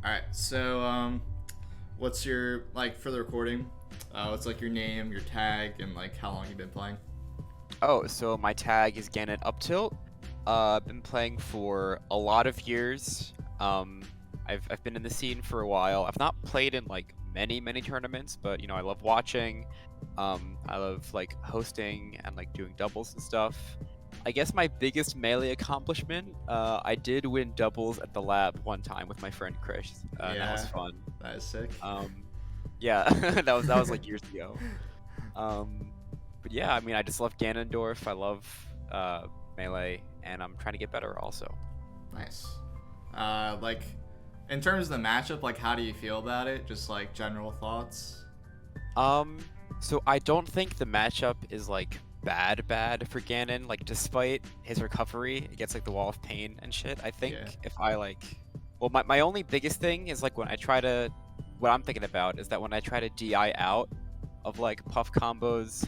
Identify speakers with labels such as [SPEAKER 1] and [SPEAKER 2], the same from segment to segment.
[SPEAKER 1] All right. So, what's your like for the recording? What's like your name, your tag, and like how long you've been playing?
[SPEAKER 2] Oh, so my tag is GanonUpTilt. Been playing for a lot of years. Um, I've been in the scene for a while. I've not played in like many tournaments, but I love watching. I love like hosting and like doing doubles and stuff. I guess my biggest melee accomplishment, I did win doubles at the lab one time with my friend Chris, and that was
[SPEAKER 1] Yeah,
[SPEAKER 2] fun.
[SPEAKER 1] that is sick.
[SPEAKER 2] Yeah, that was like years ago. Um, but yeah, I mean, I just love Ganondorf. I love melee, and I'm trying to get better also.
[SPEAKER 1] Nice. Like in terms of the matchup, like how do you feel about it? Just like general thoughts.
[SPEAKER 2] Um, so I don't think the matchup is like bad for Ganon. Like despite his recovery against like the Wall of Pain and shit, I think
[SPEAKER 1] Yeah.
[SPEAKER 2] if I like, well, my only biggest thing is like when I try to, what I'm thinking about is that when I try to DI out of like puff combos,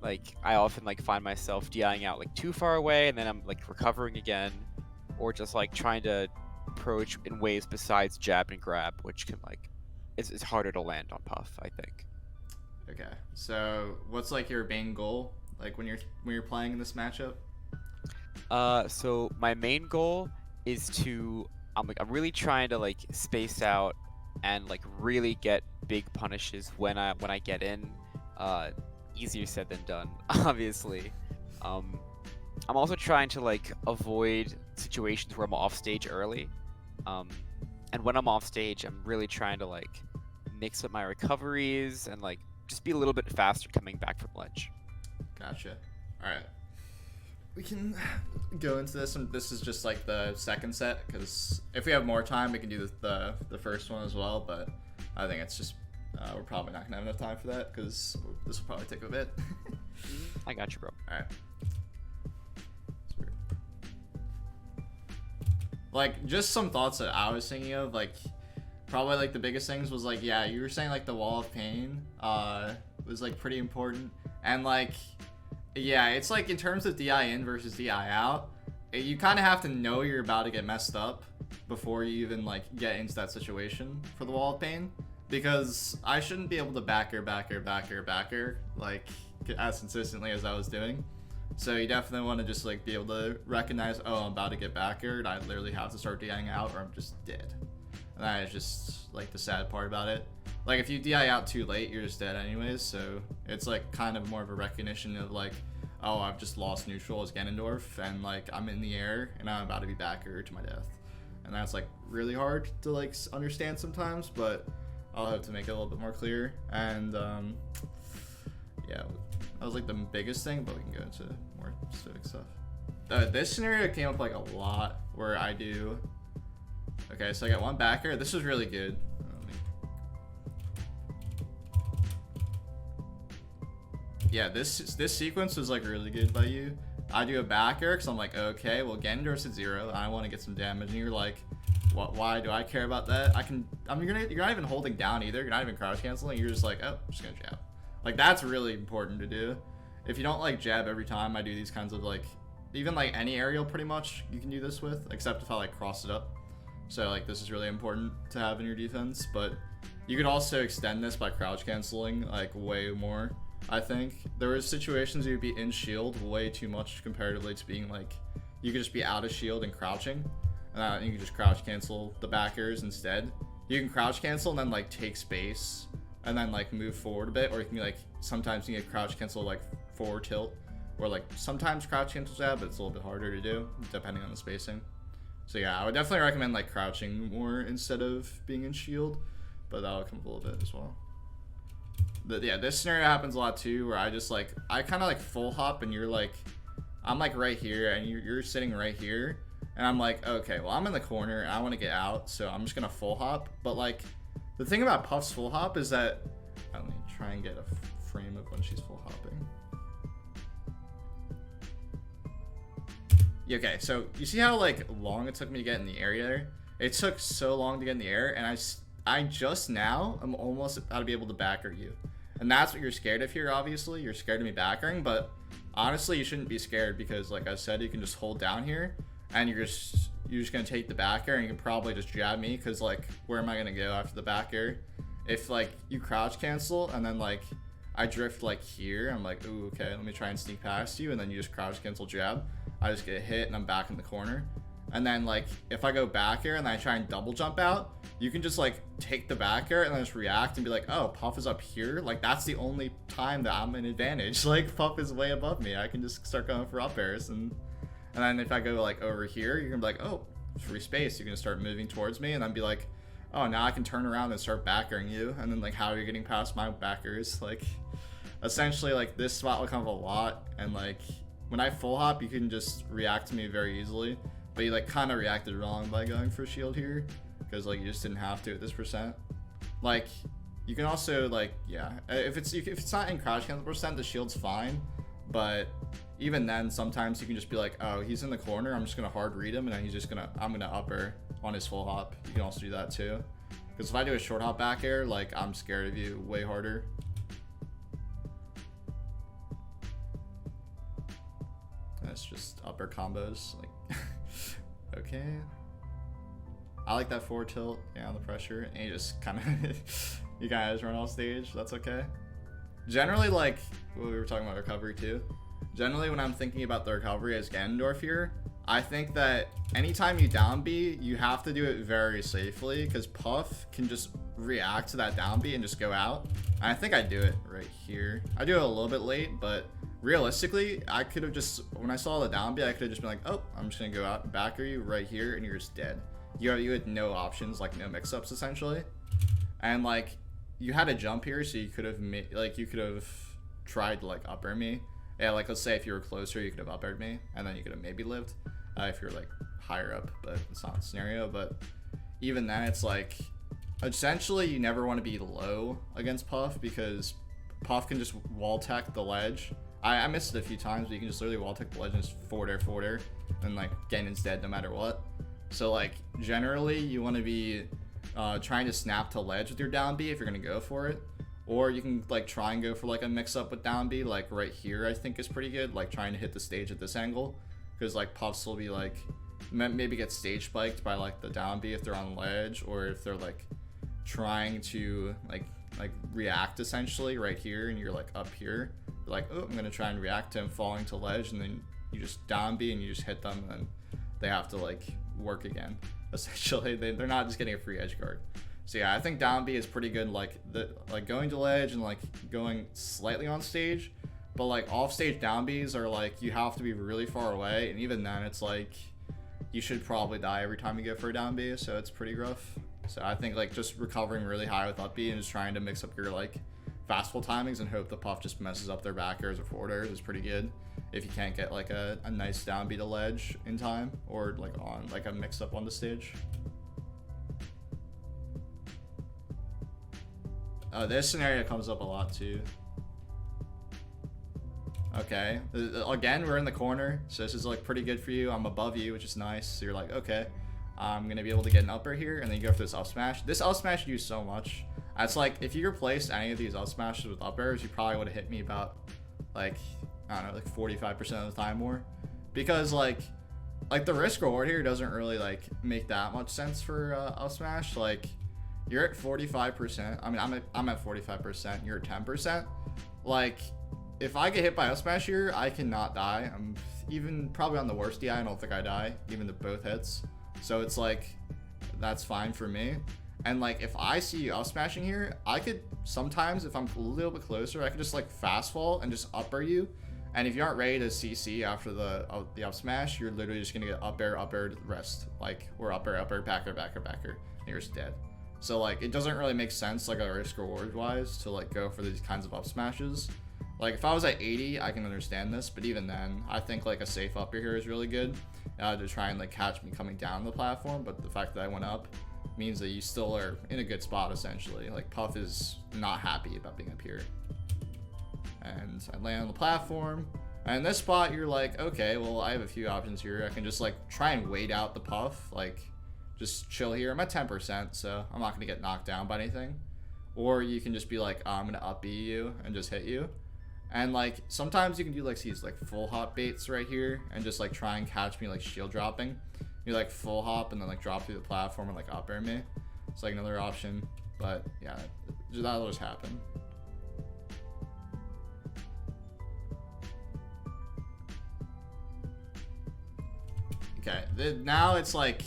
[SPEAKER 2] like I often like find myself DIing out like too far away, and then I'm like recovering again, or just like trying to approach in ways besides jab and grab, which can like it's harder to land on puff, I think.
[SPEAKER 1] Okay. So, what's like your main goal? Like when you're playing in this matchup?
[SPEAKER 2] So my main goal is to I'm really trying to like space out and like really get big punishes when I get in. Uh, Easier said than done, obviously. Um, I'm also trying to like avoid situations where I'm off stage early. Um, and when I'm off stage, I'm really trying to like mix up my recoveries and like just be a little bit faster coming back from ledge.
[SPEAKER 1] Gotcha. All right. We can go into this, and this is just like the second set because if we have more time, we can do the first one as well. But I think it's just we're probably not gonna have enough time for that because this will probably take a bit.
[SPEAKER 2] I got you, bro.
[SPEAKER 1] All right. Like just some thoughts that I was thinking of, like probably like the biggest things was like yeah, you were saying like the Wall of Pain was like pretty important, and like yeah, it's like in terms of DI in versus DI out, you kind of have to know you're about to get messed up before you even like get into that situation for the Wall of Pain, because I shouldn't be able to backer like as consistently as I was doing. So you definitely want to just like be able to recognize, oh, I'm about to get backered. I literally have to start DIing out or I'm just dead. And that is just like the sad part about it. Like if you DI out too late, you're just dead anyways. So it's like kind of more of a recognition of like, oh, I've just lost neutral as Ganondorf and like I'm in the air and I'm about to be backered to my death. And that's like really hard to like understand sometimes, but I'll have to make it a little bit more clear. And yeah, that was like the biggest thing, but we can go into more specific stuff. This scenario came up like a lot where I do. Okay, so I got one backer. This was really good. Yeah, this sequence was like really good by you. I do a backer because I'm like, okay, well Ganondorf's at 0. I want to get some damage, and you're like, what? Why do I care about that? I mean, you're not even holding down either. You're not even crouch canceling. You're just like, oh, I'm just gonna jab. Like that's really important to do. If you don't like jab every time I do these kinds of like, even like any aerial pretty much you can do this with, except if I like cross it up. So like this is really important to have in your defense, but you could also extend this by crouch canceling like way more. I think there was situations where you'd be in shield way too much comparatively to being like, you could just be out of shield and crouching, and you can just crouch cancel the backers instead. You can crouch cancel and then like take space and then like move forward a bit, or you can be like, sometimes you can get crouch cancel like forward tilt, or like sometimes crouch cancel jab, but it's a little bit harder to do depending on the spacing. So yeah, I would definitely recommend like crouching more instead of being in shield, but that'll come up a little bit as well. Yeah, this scenario happens a lot too, where I just like, I kind of like full hop and you're like, I'm like right here and you're sitting right here, and I'm like, okay, well I'm in the corner and I want to get out, so I'm just gonna full hop. But like the thing about Puff's full hop is that, let me try and get a frame of when she's full hopping. Okay, so you see how like long it took me to get in the air there? It took so long to get in the air, and I just now I'm almost about to be able to backer you. And that's what you're scared of here, obviously. You're scared of me backering, but honestly, you shouldn't be scared because, like I said, you can just hold down here, and you're just gonna take the back air and you can probably just jab me, because like where am I gonna go after the back air? If like you crouch cancel and then like I drift like here, I'm like, ooh, okay, let me try and sneak past you, and then you just crouch cancel jab, I just get hit and I'm back in the corner. And then like if I go back air and then I try and double jump out, you can just like take the back air and then just react and be like, oh, Puff is up here. Like that's the only time that I'm an advantage. Like Puff is way above me. I can just start going for up airs, and then if I go like over here, you're gonna be like, oh, free space. You're gonna start moving towards me, and then be like, oh, now I can turn around and start back airing you. And then like, how are you getting past my backers? Like essentially like this spot will come up a lot, and like when I full hop, you can just react to me very easily. But you like kind of reacted wrong by going for shield here, because like you just didn't have to at this percent. Like you can also like, yeah, if it's not in crouch cancel percent, the shield's fine. But even then, sometimes you can just be like, oh, he's in the corner, I'm just gonna hard read him, and then I'm gonna upper on his full hop. You can also do that too, because if I do a short hop back air, like I'm scared of you way harder. That's just upper combos, like. Okay. I like that forward tilt, yeah, on the pressure, and you just kind of, you guys run off stage, that's okay. Generally, like, well, we were talking about recovery too. Generally, when I'm thinking about the recovery as Ganondorf here, I think that anytime you down B, you have to do it very safely, because Puff can just react to that down B and just go out. And I think I do it right here. I do it a little bit late, but realistically, I could have just, when I saw the down B, I could have just been like, oh, I'm just gonna go out and backer you right here, and you're just dead. You had no options, like no mix-ups essentially. And like, you had a jump here, so you could have made, like, you could have tried to like upper me. Yeah, like let's say if you were closer, you could have uppered me, and then you could have maybe lived if you're like higher up, but it's not the scenario. But even then, it's like, essentially you never want to be low against Puff, because Puff can just wall tech the ledge. I missed it a few times, but you can just literally wall tech the ledge and just forward air, and like Ganon's dead no matter what. So like generally you want to be trying to snap to ledge with your down B if you're gonna go for it, or you can like try and go for like a mix up with down B, like right here I think is pretty good, like trying to hit the stage at this angle, because like Puffs will be like maybe get stage spiked by like the down B if they're on ledge, or if they're like trying to like react essentially right here, and you're like up here, you're like, oh, I'm gonna try and react to him falling to ledge, and then you just down B and you just hit them, and then they have to like work again. Essentially, they're not just getting a free edge guard. So yeah, I think down B is pretty good, like going to ledge and like going slightly on stage, but like off stage down Bs are like you have to be really far away, and even then it's like you should probably die every time you go for a down B, so it's pretty rough. So I think like just recovering really high with up B and just trying to mix up your like fastful timings and hope the Puff just messes up their back airs or forward airs is pretty good. If you can't get like a nice down B to ledge in time, or like on like a mix up on the stage. This scenario comes up a lot too. Okay, again, we're in the corner, so this is like pretty good for you. I'm above you, which is nice. So you're like, okay, I'm gonna be able to get an upper here, and then you go for this up smash. This up smash you use so much. It's like if you replaced any of these up smashes with up airs, you probably would have hit me about like, I don't know, like 45% of the time more, because like the risk reward here doesn't really like make that much sense for up smash. Like you're at 45%. I mean, I'm at 45%. You're at 10%. Like if I get hit by up smash here, I cannot die. I'm even probably on the worst DI. I don't think I die, even to both hits. So it's like that's fine for me. And like if I see you up smashing here, I could sometimes, if I'm a little bit closer, I could just like fast fall and just upper you. And if you aren't ready to CC after the up smash, you're literally just gonna get up air to the rest, like, or up air, backer, and you're just dead. So like it doesn't really make sense like a risk reward wise to like go for these kinds of up smashes. Like if I was at 80, I can understand this, but even then, I think like a safe up here is really good to try and like catch me coming down the platform. But the fact that I went up means that you still are in a good spot essentially. Like Puff is not happy about being up here. And I land on the platform, and in this spot you're like, okay, well I have a few options here. I can just like try and wait out the Puff, like just chill here. I'm at 10%, so I'm not gonna get knocked down by anything. Or you can just be like, oh, I'm gonna up B you and just hit you. And like sometimes you can do like these like full hop baits right here and just like try and catch me like shield dropping. you like full hop and then like drop through the platform and like up air me. It's like another option, but yeah, that'll just happen. Okay, now it's like,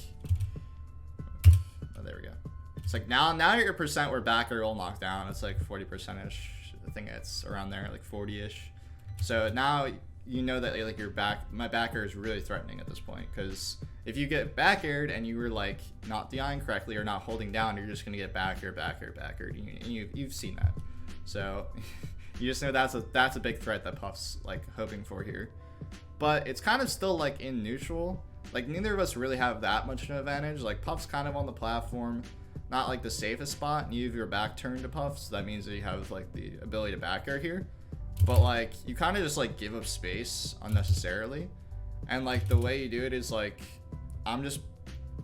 [SPEAKER 1] oh, there we go. It's like now your percent where backer all knocked down. It's like 40%ish. I think it's around there, like 40ish. So now you know that like my backer is really threatening at this point, because if you get back aired and you were like not DIing correctly or not holding down, you're just gonna get back aired. You've seen that. So you just know that's a big threat that Puff's like hoping for here. But it's kind of still like in neutral. Like neither of us really have that much of an advantage. Like Puff's kind of on the platform, not like the safest spot, and you have your back turned to Puff, so that means that you have like the ability to back air here. But like you kind of just like give up space unnecessarily, and like the way you do it is like I'm just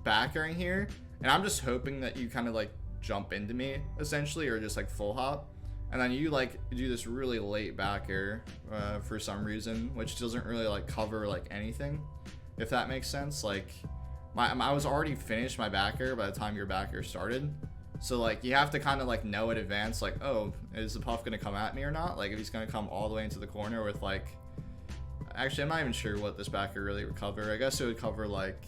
[SPEAKER 1] back airing here, and I'm just hoping that you kind of like jump into me essentially, or just like full hop, and then you like do this really late back air for some reason, which doesn't really like cover like anything, if that makes sense. Like I was already finished my back air by the time your back air started. So like you have to kind of like know in advance, like, oh, is the Puff gonna come at me or not? Like if he's gonna come all the way into the corner with like, actually I'm not even sure what this backer really would cover. I guess it would cover like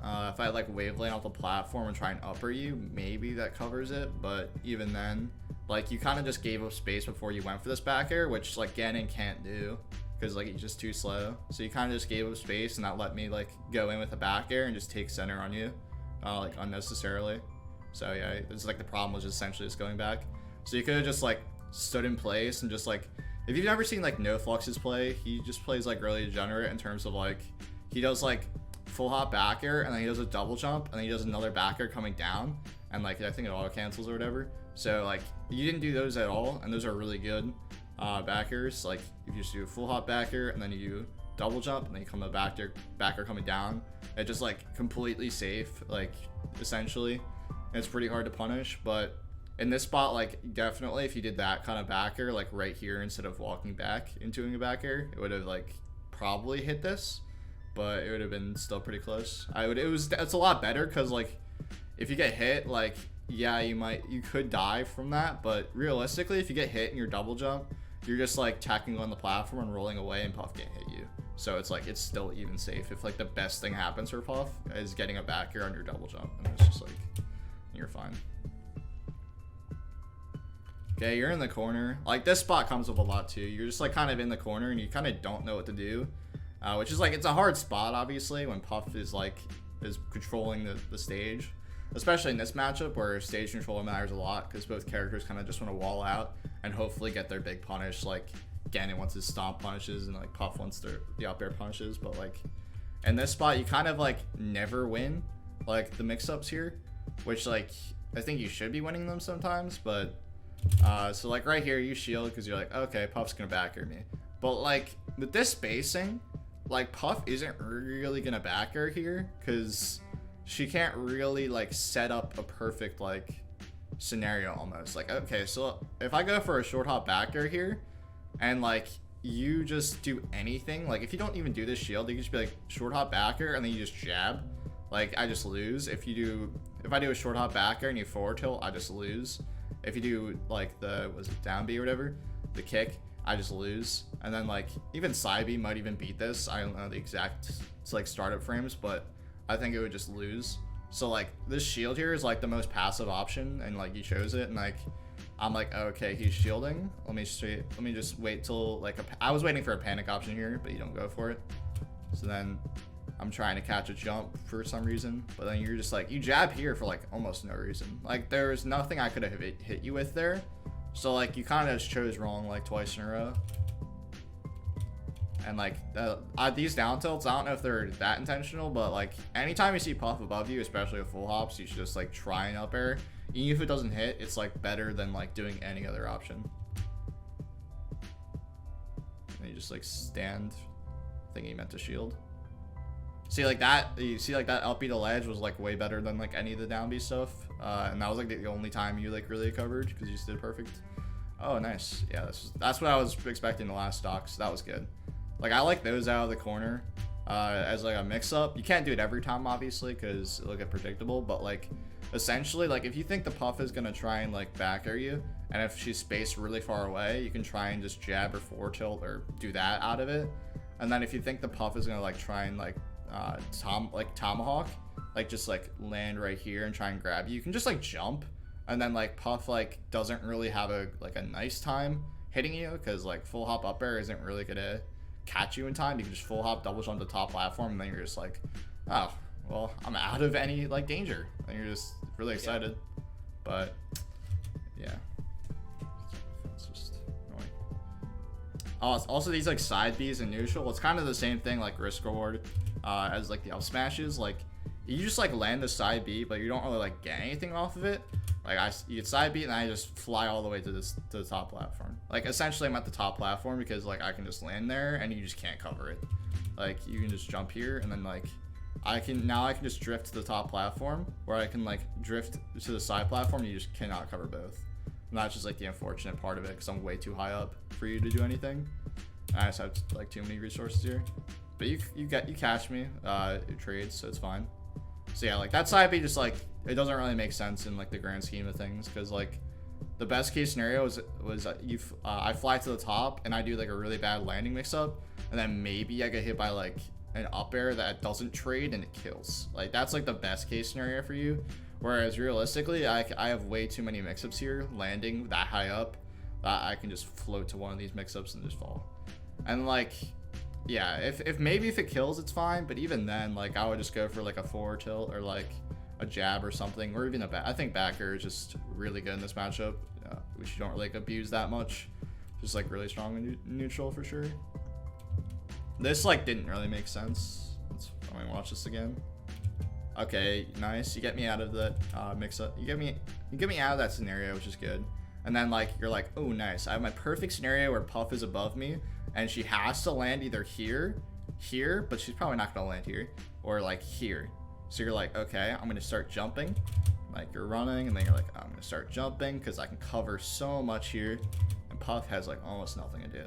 [SPEAKER 1] if I like wave lane off the platform and try and upper you, maybe that covers it. But even then, like you kind of just gave up space before you went for this back air, which like Ganon can't do because like he's just too slow. So you kind of just gave up space, and that let me like go in with a back air and just take center on you like unnecessarily. So yeah, it's like the problem was just essentially just going back. So you could have just like stood in place and just like, if you've never seen like NoFluxes play, he just plays like really degenerate in terms of like, he does like full hop back air, and then he does a double jump, and then he does another back air coming down, and like I think it auto cancels or whatever. So like you didn't do those at all, and those are really good back airs. Like if you just do a full hop back air and then you do double jump and then you come to back air coming down, it's just like completely safe, like essentially. It's pretty hard to punish, but in this spot, like definitely if you did that kind of back air, like right here instead of walking back into doing a back air, it would have like probably hit this, but it would have been still pretty close. It's a lot better because like if you get hit, like yeah, you could die from that, but realistically if you get hit in your double jump, you're just like tacking on the platform and rolling away, and Puff can't hit you. So it's like it's still even safe if like the best thing happens for Puff is getting a back air on your double jump, and it's just like you're fine. Okay, you're in the corner. Like this spot comes up a lot too. You're just like kind of in the corner and you kind of don't know what to do, which is like, it's a hard spot obviously when Puff is controlling the stage, especially in this matchup where stage control matters a lot because both characters kind of just want to wall out and hopefully get their big punish. Like Ganon wants his stomp punishes and like Puff wants the up air punishes, but like in this spot you kind of like never win like the mix-ups here, which like I think you should be winning them sometimes. But so like right here you shield because you're like, okay, Puff's gonna back air me, but like with this spacing, like Puff isn't really gonna back air here because she can't really like set up a perfect like scenario almost. Like okay, so if I go for a short hop back air here and like you just do anything, like if you don't even do this shield, you can just be like short hop back air and then you just jab, like I just lose. If I do a short hop back air and you forward tilt, I just lose. If you do like was it down B or whatever, the kick, I just lose. And then like even side B might even beat this. I don't know the exact like startup frames, but I think it would just lose. So like this shield here is like the most passive option, and like you chose it, and like I'm like, okay, he's shielding. Let me just wait till like I was waiting for a panic option here, but you don't go for it. So then I'm trying to catch a jump for some reason, but then you're just like, you jab here for like almost no reason. Like there's nothing I could have hit you with there. So like you kind of just chose wrong like twice in a row. And like these down tilts, I don't know if they're that intentional, but like anytime you see Puff above you, especially with full hops, you should just like try and up air. Even if it doesn't hit, it's like better than like doing any other option. And you just like stand thinking you meant to shield. See like that, you see like that up B to ledge was like way better than like any of the down B stuff. And that was like the only time you like really covered because you just did perfect. Oh, nice. Yeah, that's what I was expecting the last stock, so that was good. Like I like those out of the corner as like a mix-up. You can't do it every time, obviously, because it'll get predictable. But like, essentially, like if you think the Puff is gonna try and like back air you, and if she's spaced really far away, you can try and just jab or forward tilt or do that out of it. And then if you think the Puff is gonna like try and like tomahawk, like just like land right here and try and grab you, you can just like jump, and then like Puff like doesn't really have a nice time hitting you, because like full hop up air isn't really gonna catch you in time. You can just full hop double jump to the top platform, and then you're just like, oh well, I'm out of any like danger, and you're just really excited. But yeah, it's just annoying. Also these like side Bs and neutral, it's kind of the same thing like risk reward as like the up smashes. Like you just like land the side B, but you don't really like get anything off of it. Like you get side B and I just fly all the way to the top platform. Like essentially I'm at the top platform because like I can just land there and you just can't cover it. Like you can just jump here, and then like I can just drift to the top platform, where I can like drift to the side platform, and you just cannot cover both. And that's just like the unfortunate part of it, because I'm way too high up for you to do anything. I just have like too many resources here. But you catch me, it trades, so it's fine. So yeah, like that side B just like, it doesn't really make sense in like the grand scheme of things, because like the best case scenario was I fly to the top and I do like a really bad landing mix up, and then maybe I get hit by like an up air that doesn't trade and it kills. Like that's like the best case scenario for you. Whereas realistically, I have way too many mix-ups here landing that high up that I can just float to one of these mix-ups and just fall. And like, yeah, if it kills, it's fine. But even then, like I would just go for like a forward tilt or like a jab or something, or even a back. I think backer is just really good in this matchup, which you don't really like abuse that much. Just like really strong in neutral for sure. This like didn't really make sense. Let me watch this again. Okay, nice. You get me out of the mix-up. You get me out of that scenario, which is good. And then like you're like, oh nice. I have my perfect scenario where Puff is above me, and she has to land either here, but she's probably not gonna land here, or like here. So you're like, okay, I'm gonna start jumping. Like you're running, and then you're like, I'm gonna start jumping because I can cover so much here, and Puff has like almost nothing to do.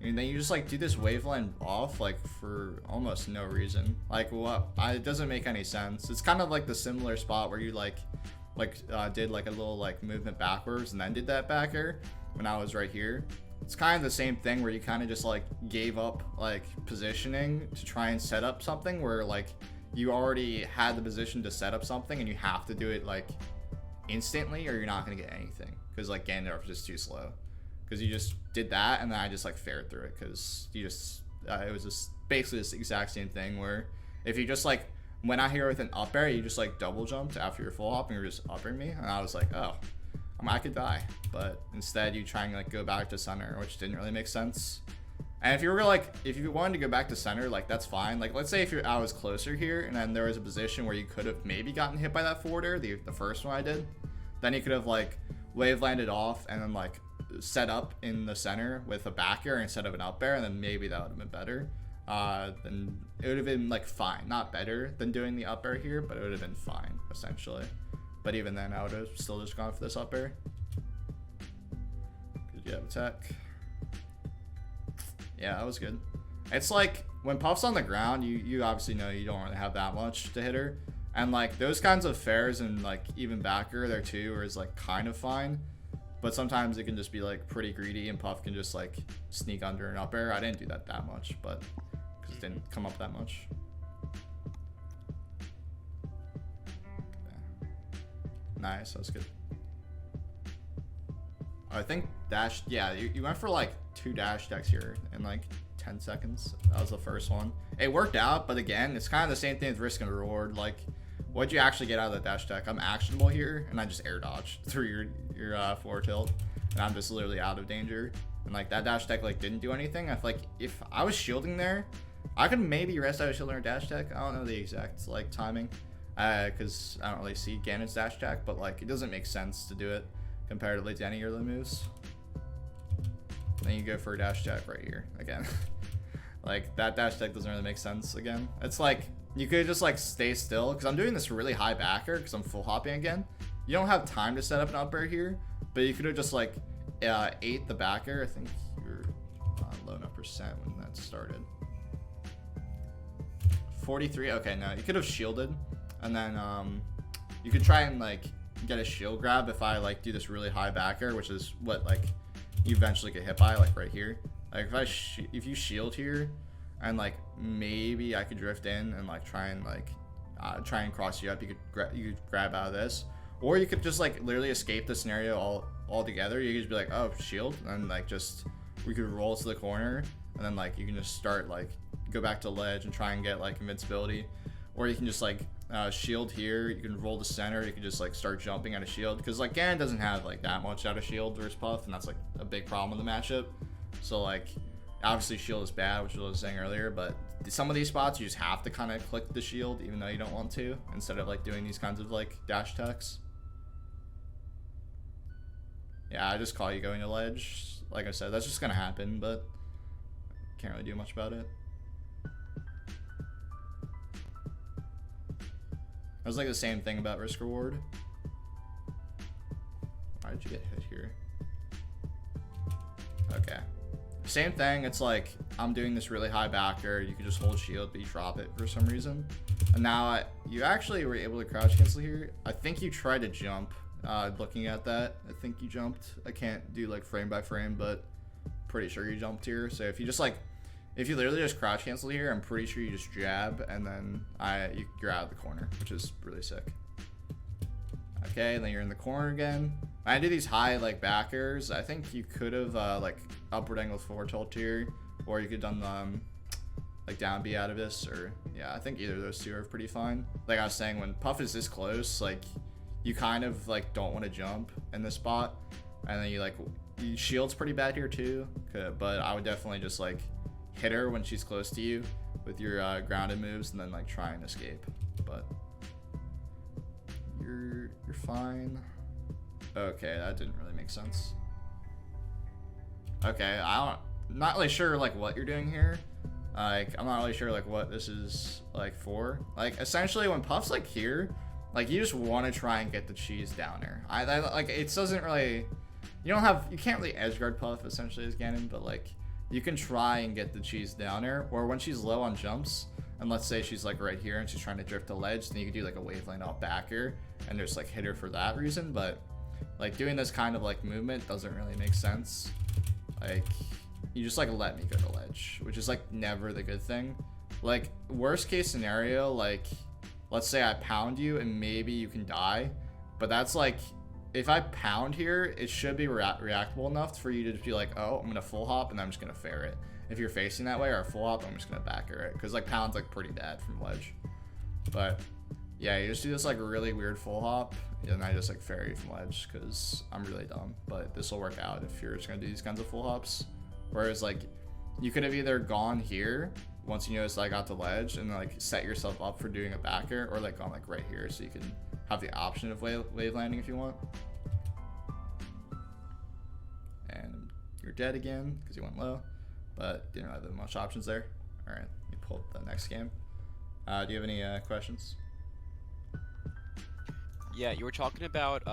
[SPEAKER 1] And then you just like do this waveland off like for almost no reason. Like what? It doesn't make any sense. It's kind of like the similar spot where you did like a little like movement backwards and then did that back air when I was right here. It's kind of the same thing where you kind of just like gave up like positioning to try and set up something where like you already had the position to set up something, and you have to do it like instantly or you're not gonna get anything, because like Ganon is just too slow. Because you just did that, and then I just like fared through it, because you just it was just basically this exact same thing where if you just like went out here with an up air, you just like double jumped after your full hop and you're just upping me, and I was like, oh, I could die. But instead you try and like go back to center, which didn't really make sense. And if you were like, if you wanted to go back to center, like that's fine. Like let's say if I was closer here and then there was a position where you could have maybe gotten hit by that forward air, the first one I did, then you could have like wave landed off and then like set up in the center with a back air instead of an up air, and then maybe that would have been better. Then it would have been like fine, not better than doing the up air here, but it would have been fine essentially. But even then I would have still just gone for this up air. Good job, attack. Yeah, that was good. It's like when Puff's on the ground, you obviously know you don't really have that much to hit her, and like those kinds of fairs and like even backer there too is like kind of fine. But sometimes it can just be like pretty greedy, and Puff can just like sneak under an up air. I didn't do that much, but because it didn't come up that much. Yeah. Nice, that was good. I think dash, yeah, you went for like 2 dash decks here in like 10 seconds. That was the first one. It worked out, but again, it's kind of the same thing as risk and reward. Like, what'd you actually get out of the dash deck? I'm actionable here, and I just air dodge through your forward tilt, and I'm just literally out of danger. And like that dash deck like didn't do anything. I feel like if I was shielding there, I could maybe rest out of shielding or dash deck. I don't know the exact like timing, because I don't really see Ganon's dash deck, but like it doesn't make sense to do it comparatively to any early moves. Then you go for a dash deck right here again. Like that dash deck doesn't really make sense again. It's like you could just like stay still, because I'm doing this really high backer because I'm full hopping again. You don't have time to set up an up air here, but you could have just like ate the backer. I think you're low enough percent when that started. 43. Okay, no, you could have shielded, and then you could try and like get a shield grab if I like do this really high back air, which is what like you eventually get hit by, like right here. Like if you shield here, and like maybe I could drift in and like try and cross you up. You could grab out of this, or you could just like literally escape the scenario altogether. You could just be like, oh, shield, and like just we could roll to the corner, and then like you can just start like go back to ledge and try and get like invincibility, or you can just like shield here. You can roll to center. You can just like start jumping out of shield, because like Ganon doesn't have like that much out of shield versus Puff, and that's like a big problem in the matchup. So like obviously shield is bad, which is what I was saying earlier, but some of these spots you just have to kind of click the shield even though you don't want to, instead of like doing these kinds of like dash attacks. Yeah, I just call you going to ledge. Like I said, that's just gonna happen, but can't really do much about it. It was like the same thing about risk reward. Why did you get hit here? Okay. Same thing, it's like I'm doing this really high backer. You can just hold shield, but you drop it for some reason. And now you actually were able to crouch cancel here. I think you tried to jump. Looking at that, I think you jumped. I can't do like frame by frame, but pretty sure you jumped here. So if you just like, if you literally just crouch cancel here, I'm pretty sure you just jab, and then you're out of the corner, which is really sick. Okay, and then you're in the corner again. I do these high like backers. I think you could have like upward angle forward tilt here, or you could have done like down B out of this, or yeah, I think either of those two are pretty fine. Like I was saying, when Puff is this close, like you kind of like don't want to jump in this spot, and then you shield's pretty bad here too. But I would definitely just like hit her when she's close to you with your grounded moves, and then like try and escape. But you're fine. Okay, that didn't really make sense. Okay, I'm not really sure like what you're doing here. Like I'm not really sure like what this is like for. Like essentially when Puff's like here, like you just want to try and get the cheese down there. I like it doesn't really, you can't really edge guard Puff essentially as Ganon, but like you can try and get the cheese down there. Or when she's low on jumps, and let's say she's like right here and she's trying to drift a ledge, then you can do like a waveland off backer and just like hit her for that reason. But like doing this kind of like movement doesn't really make sense. Like you just like let me go to ledge, which is like never the good thing. Like worst case scenario, like let's say I pound you and maybe you can die, but that's like, if I pound here, it should be reactable enough for you to just be like, oh, I'm gonna full hop and I'm just gonna fair it. If you're facing that way, or a full hop, I'm just gonna backer it, because like pound's like pretty bad from ledge. But yeah, you just do this like really weird full hop, and I just like fair you from ledge because I'm really dumb. But this will work out if you're just gonna do these kinds of full hops. Whereas like you could have either gone here once you notice I got the ledge and like set yourself up for doing a backer, or like gone like right here so you can have the option of wave landing if you want. And you're dead again because you went low, but didn't really have much options there. All right, let me pull up the next game. Do you have any questions?
[SPEAKER 2] Yeah, you were talking about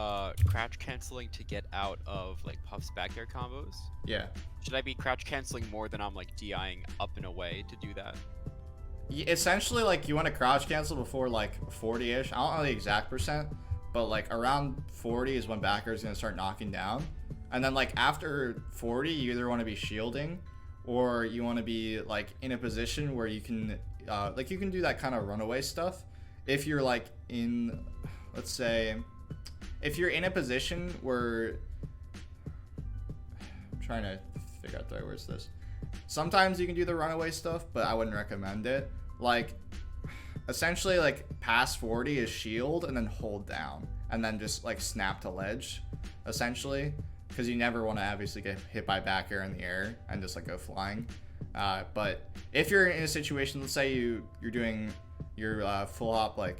[SPEAKER 2] crouch canceling to get out of like Puff's back air combos.
[SPEAKER 1] Yeah.
[SPEAKER 2] Should I be crouch canceling more than I'm like DIing up and away to do that?
[SPEAKER 1] Essentially, like you want to crouch cancel before like 40-ish. I don't know the exact percent, but like around 40 is when backer is gonna start knocking down. And then like after 40, you either want to be shielding, or you want to be like in a position where you can like you can do that kind of runaway stuff. If you're like in, let's say, if you're in a position where, I'm trying to figure out the right words this. Sometimes you can do the runaway stuff, but I wouldn't recommend it. Like, essentially, like, past 40 is shield and then hold down. And then just, like, snap to ledge, essentially. Because you never want to obviously get hit by back air in the air and just, like, go flying. But if you're in a situation, let's say you're doing your full hop, like,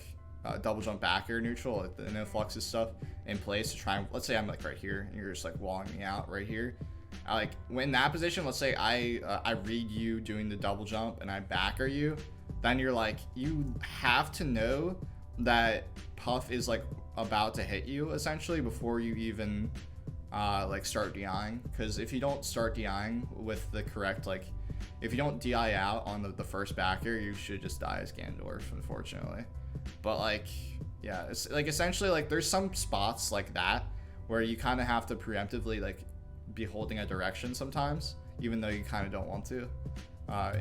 [SPEAKER 1] double jump back air neutral, like the NoFluxes stuff in place to try and, let's say I'm, like, right here, and you're just, like, walling me out right here. Like when in that position, let's say I read you doing the double jump and I backer you, then you're like, you have to know that Puff is like about to hit you essentially before you even like start DIing. Because if you don't start DIing with the correct like if you don't DI out on the first back air, you should just die as Ganondorf, unfortunately. But like, yeah, it's like essentially like there's some spots like that where you kind of have to preemptively like be holding a direction sometimes, even though you kind of don't want to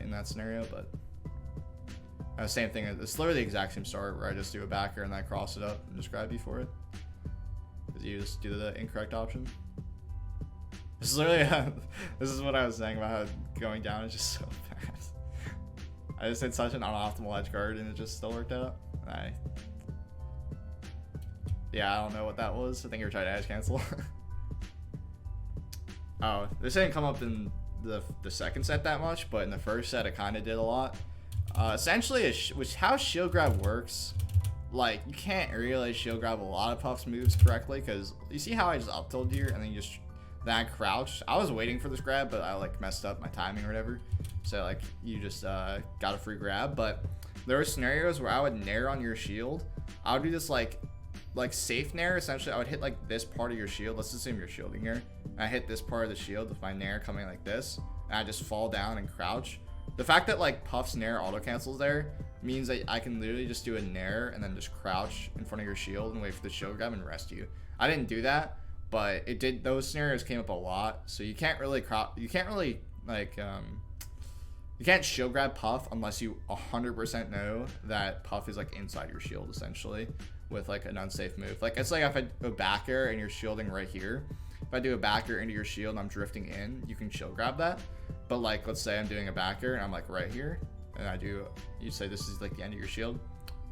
[SPEAKER 1] in that scenario. But same thing, it's literally the exact same start where I just do a back air and then I cross it up and just grab you for it, because you just do the incorrect option. This is literally this is what I was saying about how going down is just so bad. I just hit such an unoptimal edge guard and it just still worked out. Yeah, I don't know what that was. I think you were trying to edge cancel. Oh, this didn't come up in the second set that much, but in the first set it kind of did a lot. Essentially, which how shield grab works, like you can't really shield grab a lot of Puff's moves correctly, because you see how I just up tilted here and then you just then I crouched. I was waiting for this grab, but I like messed up my timing or whatever. So like you just got a free grab. But there were scenarios where I would nair on your shield. I would do this like safe nair. Essentially, I would hit like this part of your shield. Let's assume you're shielding here. I hit this part of the shield with my nair coming like this, and I just fall down and crouch. The fact that like Puff's nair auto cancels there means that I can literally just do a nair and then just crouch in front of your shield and wait for the shield grab and rest you. I didn't do that, but it did. Those scenarios came up a lot, so you can't really like you can't shield grab Puff unless you 100% know that Puff is like inside your shield, essentially, with like an unsafe move. Like it's like if I do a back air and you're shielding right here, if I do a back air into your shield and I'm drifting in, you can shield grab that. But like let's say I'm doing a back air and I'm like right here, and you say this is like the end of your shield,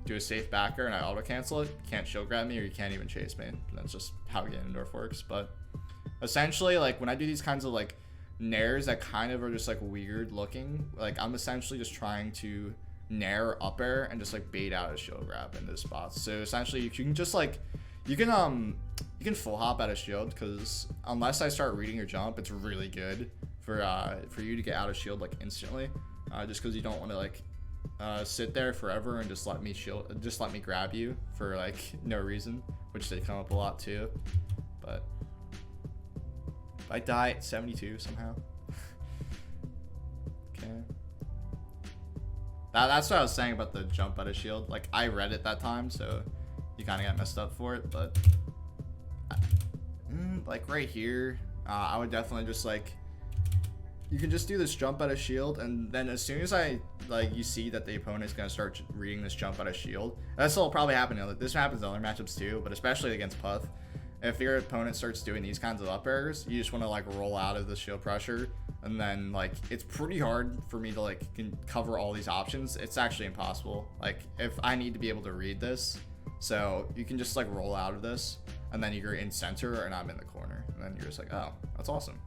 [SPEAKER 1] do a safe back air and I auto cancel it, you can't shield grab me or you can't even chase me. That's just how Ganondorf works. But essentially, like when I do these kinds of like nairs that kind of are just like weird looking, like I'm essentially just trying to nair up air and just like bait out a shield grab into spots. So essentially you can just like you can full hop out of shield, because unless I start reading your jump, it's really good for you to get out of shield like instantly, just because you don't want to like sit there forever and just let me grab you for like no reason, which did come up a lot too. But I die at 72 somehow. Okay. That's what I was saying about the jump out of shield. Like I read it that time, so you kind of got messed up for it. But like right here, I would definitely just like, you can just do this jump out of shield, and then as soon as you see that the opponent's gonna start reading this jump out of shield, that's will probably happen. This happens in other matchups too, but especially against Puff. If your opponent starts doing these kinds of up airs, you just want to like roll out of the shield pressure, and then like it's pretty hard for me to like cover all these options. It's actually impossible. Like if I need to be able to read this, so you can just like roll out of this, and then you're in center and I'm in the corner, and then you're just like, oh, that's awesome.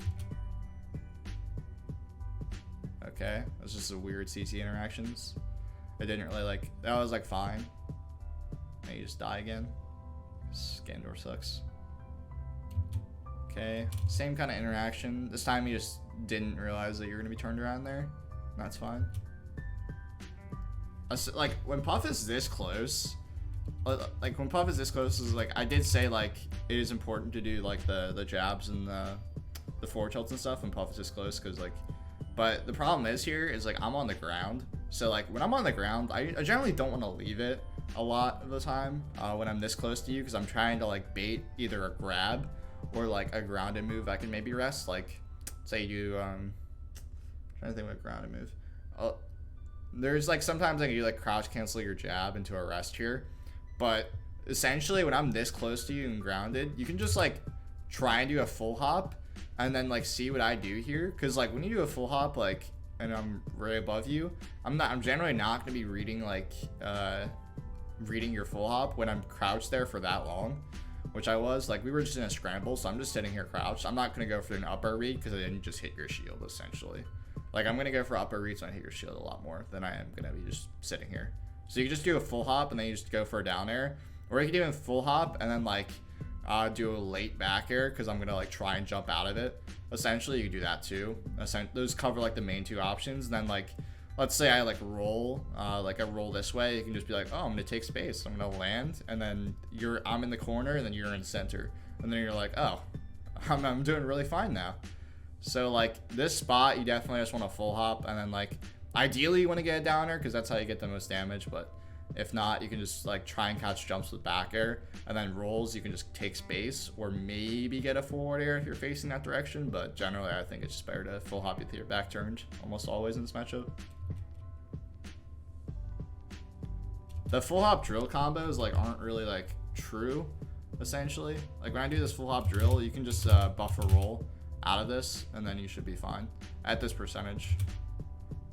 [SPEAKER 1] Okay, that's just a weird CC interactions. I didn't really like, that was like fine. And you just die again. Ganondorf sucks. Okay, same kind of interaction. This time you just didn't realize that you're gonna be turned around there. That's fine. Like when Puff is this close, is like, I did say like it is important to do like the jabs and the forward tilts and stuff when Puff is this close, because like, but the problem is here is like I'm on the ground, so like when I'm on the ground, I generally don't want to leave it a lot of the time when I'm this close to you, because I'm trying to like bait either a grab or like a grounded move I can maybe rest. Like say you I'm trying to think of a grounded move. There's like sometimes like you like crouch cancel your jab into a rest here, but essentially when I'm this close to you and grounded, you can just like try and do a full hop and then like see what I do here, because like when you do a full hop like and I'm right above you, I'm generally not gonna be reading like reading your full hop when I'm crouched there for that long, which I was. Like we were just in a scramble, so I'm just sitting here crouched. I'm not gonna go for an upper read because I didn't just hit your shield essentially. Like I'm gonna go for upper reads when I hit your shield a lot more than I am gonna be just sitting here. So you just do a full hop and then you just go for a down air, or you can do a full hop and then like do a late back air because I'm gonna like try and jump out of it. Essentially you can do that too. Those cover like the main two options. And then like let's say I like roll like I roll this way, you can just be like, oh, I'm gonna take space, I'm gonna land, and then I'm in the corner and then you're in center, and then you're like, oh, I'm doing really fine now. So like this spot, you definitely just want to full hop, and then like ideally you want to get a downer because that's how you get the most damage. But if not, you can just like try and catch jumps with back air, and then rolls you can just take space or maybe get a forward air if you're facing that direction. But generally, I think it's just better to full hop with your back turned almost always in this matchup. The full hop drill combos like aren't really like true, essentially. Like when I do this full hop drill, you can just buffer roll out of this, and then you should be fine at this percentage.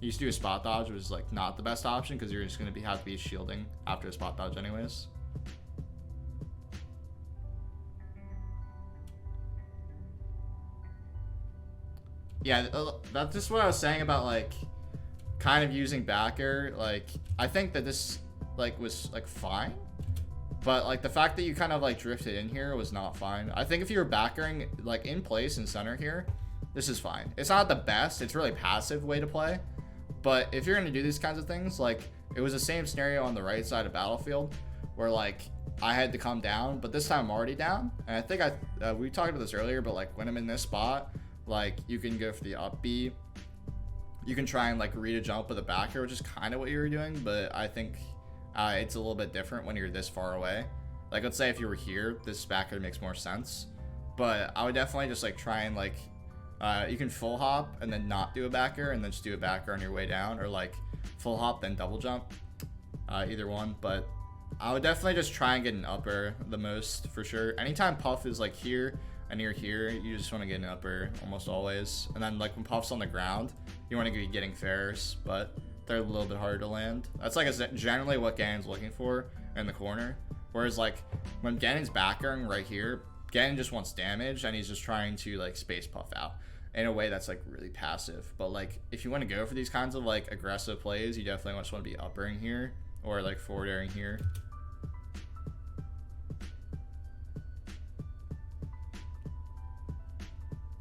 [SPEAKER 1] You used to do a spot dodge, which is like not the best option because you're just gonna have to be shielding after a spot dodge anyways. Yeah, that's just what I was saying about like kind of using back air. Like I think that this like was like fine, but like the fact that you kind of like drifted in here was not fine. I think if you were back airing like in place in center here, this is fine. It's not the best, it's really passive way to play, but if you're gonna do these kinds of things, like it was the same scenario on the right side of battlefield where like I had to come down, but this time I'm already down, and I think we talked about this earlier, but like when I'm in this spot, like you can go for the up B, you can try and like read a jump with a back air, which is kind of what you were doing, but I think it's a little bit different when you're this far away. Like let's say if you were here, this back air makes more sense, but I would definitely just like try and like you can full hop and then not do a back air and then just do a back air on your way down, or like full hop then double jump, either one. But I would definitely just try and get an upper the most for sure. Anytime Puff is like here and you're here, you just want to get an upper almost always. And then like when Puff's on the ground, you want to be getting fairs, but they're a little bit harder to land. That's like generally what Ganon's looking for in the corner. Whereas like when Ganon's back airing right here, Ganon just wants damage and he's just trying to like space Puff out in a way that's like really passive. But like if you want to go for these kinds of like aggressive plays, you definitely just want to be uppering here or like forward airing here.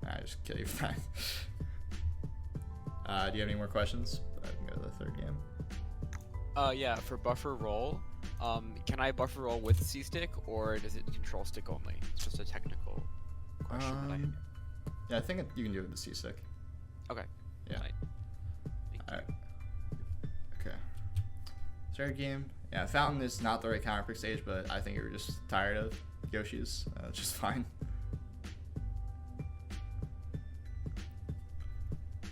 [SPEAKER 1] I just kill you. Fine. Do you have any more questions? I can go to the third game.
[SPEAKER 2] Yeah, for buffer roll, can I buffer roll with C-stick, or does it control stick only? It's just a technical question that I have.
[SPEAKER 1] Yeah, I think you can do it with the C-stick.
[SPEAKER 2] Okay.
[SPEAKER 1] Yeah.
[SPEAKER 2] Right.
[SPEAKER 1] Alright. Okay. Third game. Yeah, Fountain is not the right counter pick stage, but I think you were just tired of Yoshi's. Which is fine.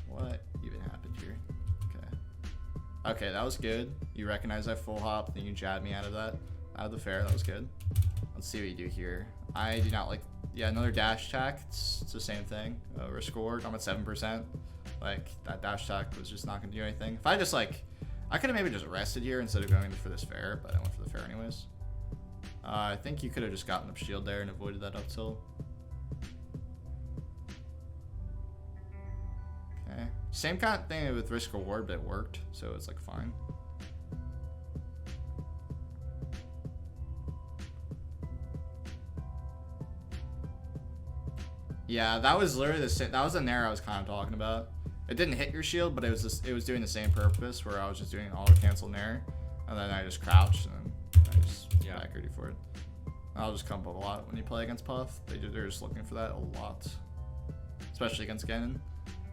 [SPEAKER 1] What even happened here? Okay. Okay, that was good. You recognize that full hop, then you jabbed me out of the fair. That was good. Let's see what you do here. I do not like. Yeah, another dash attack. It's the same thing. Risk reward. I'm at 7%. Like that dash attack was just not gonna do anything. If I just like, I could have maybe just rested here instead of going for this fair, but I went for the fair anyways. I think you could have just gotten up shield there and avoided that up tilt. Okay. Same kind of thing with risk reward, but it worked, so it's like fine. Yeah, that was literally the same. That was the nair I was kind of talking about. It didn't hit your shield, but it was just, it was doing the same purpose where I was just doing an auto cancel nair, and then I just crouched and then I just back ready for it. I'll just come up a lot when you play against Puff. They're just looking for that a lot, especially against Ganon.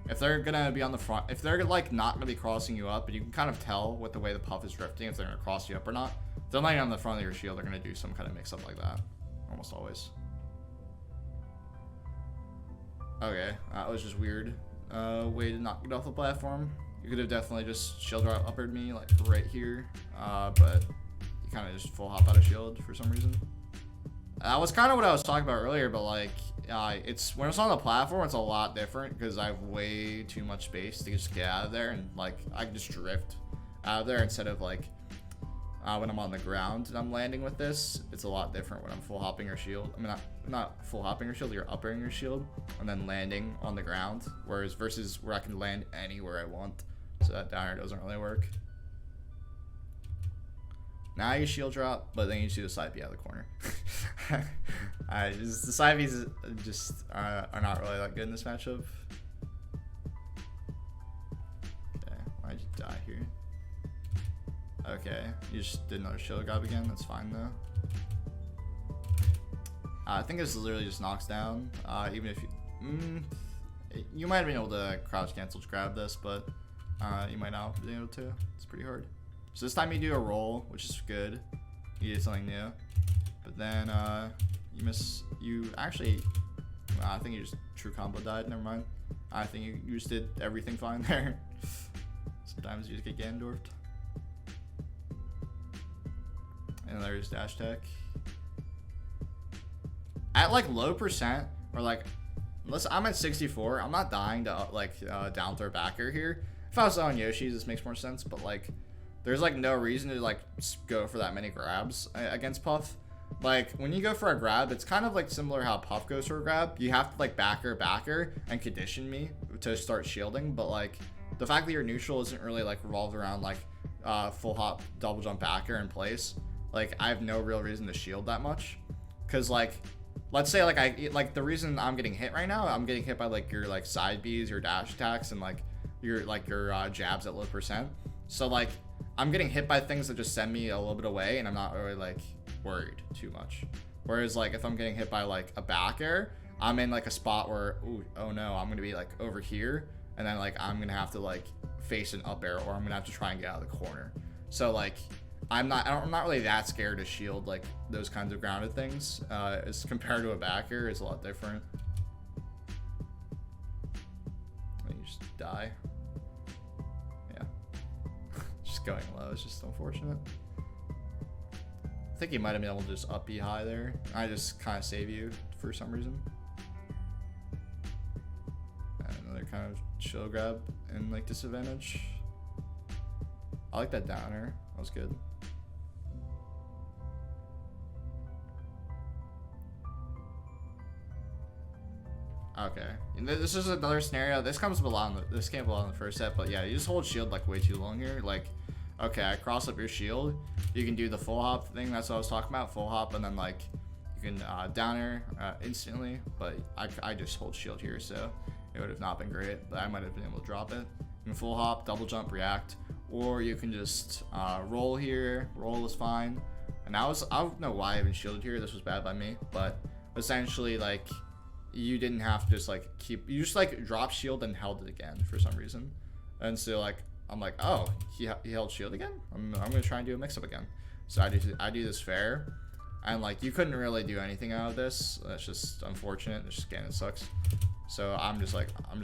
[SPEAKER 1] If they're gonna be on the front, if they're like not gonna be crossing you up, but you can kind of tell with the way the Puff is drifting if they're gonna cross you up or not. If they're landing on the front of your shield, they're gonna do some kind of mix up like that, almost always. Okay, that was just weird. Way to not get off the platform. You could have definitely just shield uppered me like right here, but you kind of just full hop out of shield for some reason. That was kind of what I was talking about earlier, but like it's when it's on the platform, it's a lot different because I have way too much space to just get out of there, and like I can just drift out of there instead of like when I'm on the ground and I'm landing with this. It's a lot different when I'm full hopping your shield. I mean, not full hopping your shield, you're uppering your shield and then landing on the ground. Whereas versus where I can land anywhere I want. So that downer doesn't really work. Now you shield drop, but then you do the side B out of the corner. The side Bs just are not really that good in this matchup. Okay, why'd you die here? Okay, you just did another shield grab again. That's fine though. I think this literally just knocks down. Even if you, You might have been able to crouch cancel to grab this, but you might not have been able to. It's pretty hard. So this time you do a roll, which is good. You did something new. But then you miss. You actually, I think you just true combo died. Never mind. I think you just did everything fine there. Sometimes you just get Ganondorfed. And there's dash tech. At like low percent, or like, unless I'm at 64, I'm not dying to like down throw backer here. If I was on Yoshi's, this makes more sense, but like, there's like no reason to like go for that many grabs against Puff. Like when you go for a grab, it's kind of like similar how Puff goes for a grab. You have to like backer and condition me to start shielding, but like the fact that your neutral isn't really like revolved around like full hop double jump backer in place, like I have no real reason to shield that much. Cause like, let's say like the reason I'm getting hit right now, I'm getting hit by like your like side Bs, your dash attacks, and like your jabs at low percent. So like I'm getting hit by things that just send me a little bit away, and I'm not really like worried too much. Whereas like if I'm getting hit by like a back air, I'm in like a spot where oh no, I'm gonna be like over here, and then like I'm gonna have to like face an up air, or I'm gonna have to try and get out of the corner. So like I'm not really that scared to shield like those kinds of grounded things. As compared to a back air, it's a lot different. You just die. Yeah. Just going low is just unfortunate. I think you might have been able to just up B high there. I just kind of save you for some reason. And another kind of chill grab and like disadvantage. I like that downer. That was good. Okay, and this is another scenario. This comes up a lot. This came up a lot in the first set, but yeah, you just hold shield like way too long here. Like, okay, I cross up your shield. You can do the full hop thing. That's what I was talking about. Full hop, and then like you can downer instantly. But I just hold shield here, so it would have not been great. But I might have been able to drop it. You can full hop, double jump, react, or you can just roll here. Roll is fine. And I don't know why I even shielded here. This was bad by me, but essentially like, you didn't have to just like you just like drop shield and held it again for some reason. And so like I'm like, oh, he held shield again. I'm gonna try and do a mix up again. So I do this fair, and like you couldn't really do anything out of this. That's just unfortunate. It's just Ganon sucks. So I'm just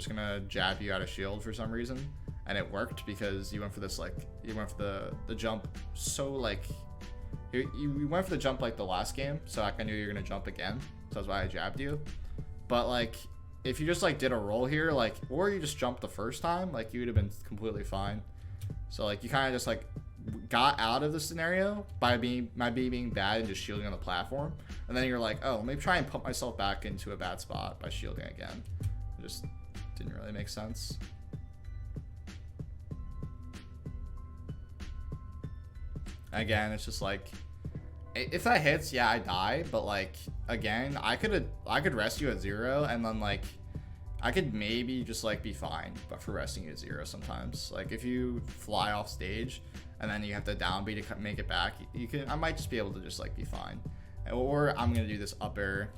[SPEAKER 1] gonna jab you out of shield for some reason, and it worked because you went for this like you went for the jump. So like you went for the jump like the last game, so like I knew you were gonna jump again. So that's why I jabbed you. But like, if you just like did a roll here, like, or you just jumped the first time, like you would have been completely fine. So like, you kind of just like got out of the scenario by being bad and just shielding on the platform, and then you're like, oh, maybe try and put myself back into a bad spot by shielding again. It just didn't really make sense. Again, it's just like, if that hits, yeah, I die, but like again, I could rest you at 0, and then like I could maybe just like be fine, but for resting you at 0 sometimes, like if you fly off stage and then you have to down B to make it back, I might just be able to just like be fine. Or I'm gonna do this up air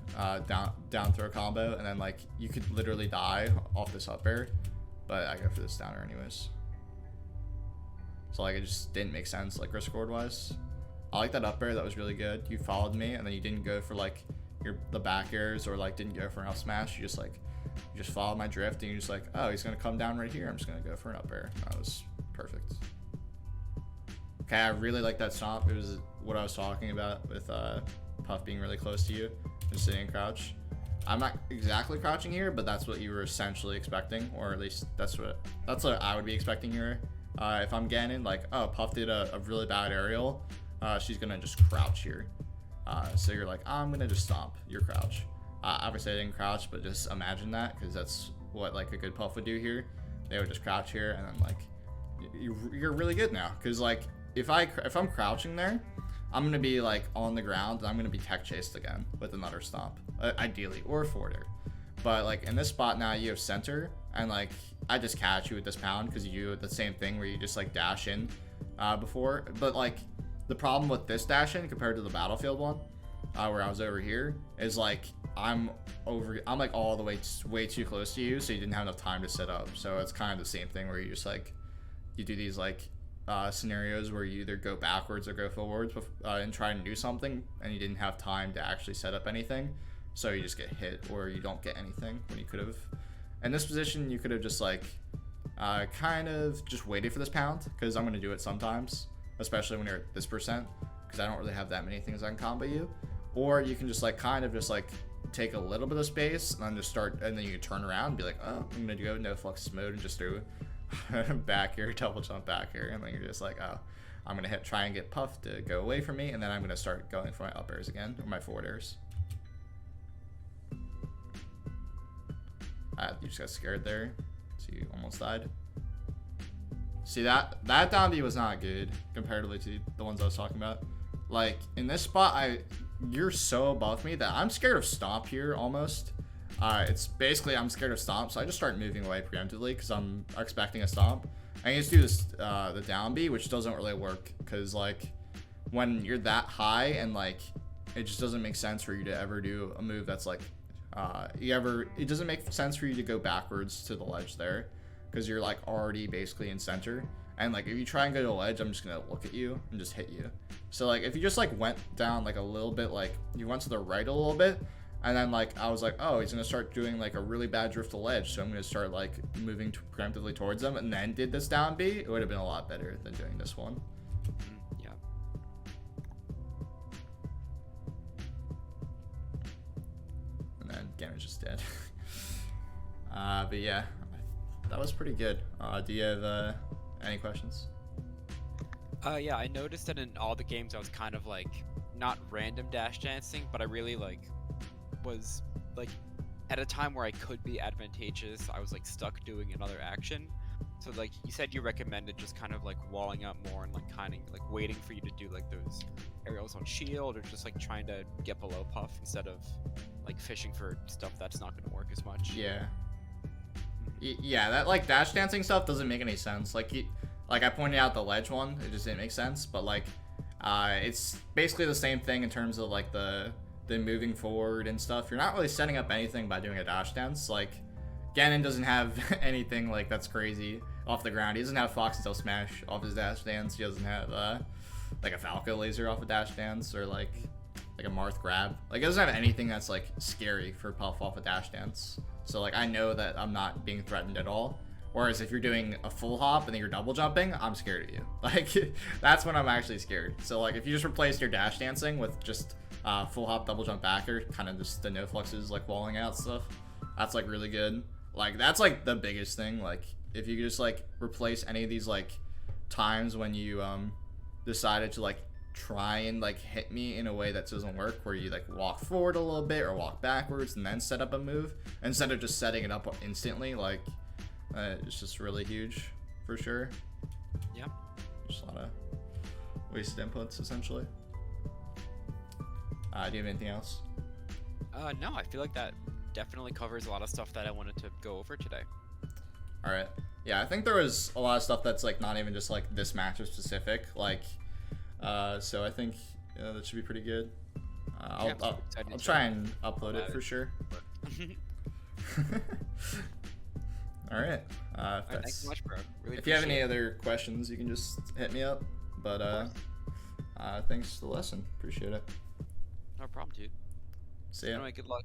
[SPEAKER 1] down throw combo, and then like you could literally die off this up air, but I go for this downer anyways. So like it just didn't make sense like risk reward wise. I like that up air. That was really good. You followed me, and then you didn't go for like the back airs, or like didn't go for an up smash. You just followed my drift, and you're just like, oh, he's gonna come down right here. I'm just gonna go for an up air. That was perfect. Okay, I really like that stomp. It was what I was talking about with Puff being really close to you and sitting in crouch. I'm not exactly crouching here, but that's what you were essentially expecting, or at least that's what I would be expecting here. If I'm Ganon, like, oh, Puff did a really bad aerial. She's gonna just crouch here. So you're like, I'm gonna just stomp your crouch. Obviously I didn't crouch, but just imagine that, because that's what like a good Puff would do here. They would just crouch here, and then like you're really good now, because like if I'm crouching there, I'm gonna be like on the ground, and I'm gonna be tech chased again with another stomp, ideally, or a forward air. But like in this spot now, you have center, and like I just catch you with this pound because you do the same thing where you just like dash in before. But like the problem with this dash in compared to the battlefield one, where I was over here, is like I'm like all the way way too close to you, so you didn't have enough time to set up. So it's kind of the same thing where you just like you do these like scenarios where you either go backwards or go forwards and try and do something, and you didn't have time to actually set up anything, so you just get hit or you don't get anything when you could have. In this position, you could have just like kind of just waited for this pound, because I'm going to do it sometimes, especially when you're at this percent, because I don't really have that many things I can combo you. Or you can just like kind of just like take a little bit of space and then just start, and then you can turn around and be like, oh, I'm going to go NoFluxes mode and just do back here, double jump back here, and then you're just like, oh, I'm going to try and get Puff to go away from me, and then I'm going to start going for my up airs again, or my forward airs. You just got scared there, so you almost died. See, that down B was not good comparatively to the ones I was talking about. Like, in this spot, you're so above me that I'm scared of stomp here, almost. It's basically, I'm scared of stomp, so I just start moving away preemptively, because I'm expecting a stomp. I just do this, the down B, which doesn't really work, because, like, when you're that high, and, like, it just doesn't make sense for you to ever do a move that's, like, it doesn't make sense for you to go backwards to the ledge there, because you're like already basically in center, and like if you try and go to the ledge, I'm just gonna look at you and just hit you. So like if you just like went down like a little bit, like you went to the right a little bit, and then like I was like, oh, he's gonna start doing like a really bad drift to ledge, so I'm gonna start like moving preemptively towards him, and then did this down B, it would have been a lot better than doing this one.
[SPEAKER 2] Yeah.
[SPEAKER 1] And then Ganon's just dead. But yeah, that was pretty good. Do you have any questions?
[SPEAKER 2] Yeah, I noticed that in all the games I was kind of like not random dash dancing, but I really like was like at a time where I could be advantageous, I was like stuck doing another action. So like you said, you recommended just kind of like walling up more and like kind of like waiting for you to do like those aerials on shield, or just like trying to get below Puff instead of like fishing for stuff that's not going to work as much.
[SPEAKER 1] Yeah. Yeah, that like dash dancing stuff doesn't make any sense. Like I pointed out the ledge one, it just didn't make sense. But like, it's basically the same thing in terms of like the moving forward and stuff. You're not really setting up anything by doing a dash dance. Like, Ganon doesn't have anything like that's crazy off the ground. He doesn't have Foxtail Smash off his dash dance. He doesn't have like a Falco Laser off a dash dance, or like a Marth Grab. Like, he doesn't have anything that's like scary for Puff off a dash dance. So like I know that I'm not being threatened at all. Whereas if you're doing a full hop and then you're double jumping, I'm scared of you. Like, that's when I'm actually scared. So like if you just replace your dash dancing with just full hop, double jump backer, kind of just the NoFluxes like walling out stuff, that's like really good. Like that's like the biggest thing. Like if you could just like replace any of these like times when you decided to like try and like hit me in a way that doesn't work, where you like walk forward a little bit or walk backwards and then set up a move instead of just setting it up instantly, like it's just really huge for sure.
[SPEAKER 2] Yeah,
[SPEAKER 1] just a lot of wasted inputs essentially. Do you have anything else?
[SPEAKER 2] No, I feel like that definitely covers a lot of stuff that I wanted to go over today.
[SPEAKER 1] All right. Yeah, I think there was a lot of stuff that's like not even just like this matchup specific, like so I think that should be pretty good. I'll try and upload it for sure. All right.
[SPEAKER 2] Thanks so much, bro. Really
[SPEAKER 1] if you have any other questions, you can just hit me up. But thanks for the lesson. Appreciate it.
[SPEAKER 2] No problem, dude.
[SPEAKER 1] See ya.
[SPEAKER 2] Anyway, good luck.